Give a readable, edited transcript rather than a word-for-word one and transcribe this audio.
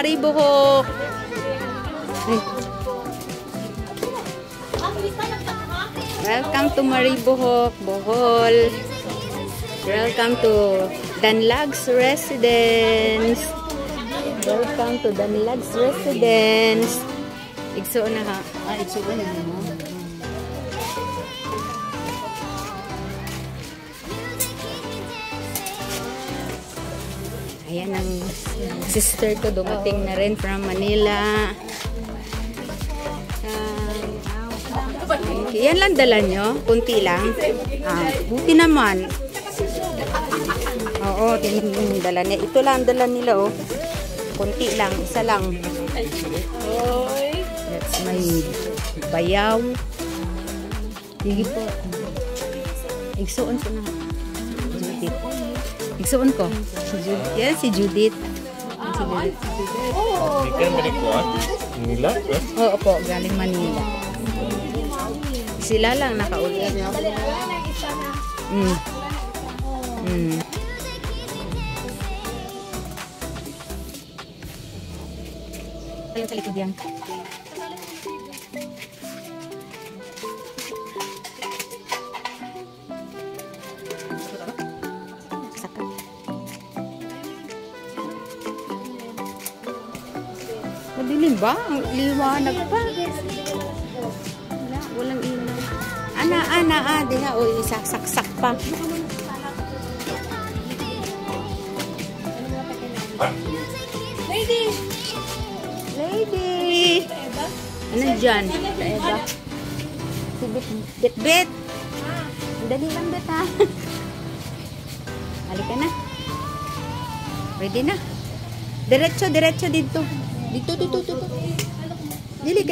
Maribohok. Ay. Welcome to Maribohok, Bohol. Welcome to Danlags Residence. Welcome to Danlags Residence. Igsuon na ha. Igsuon na mo. Ayan ang sister ko, dumating na rin from Manila. Yan lang dala nyo? Kunti lang? Buti naman. Oo, dala niya. Ito lang dala nila, oh. Kunti lang, isa lang. That's my bayaw. Sige po. Igsuon ko na. Judith. Igsuon ko. Yan si Judith. Si Judith. Ikan berikuat? Manila? Oo po, galing Manila. Sila lang nakaulit. Tayo sa likod yan. Madilim ba? Ang liwanag pa. Wala, walang ilaw. Diha, o isaksak pa. Lady! Ano dyan? Eva. Si Bet. Dali lang, Bet, ha? Halika na. Ready na. Diretso dito. Dito. Dili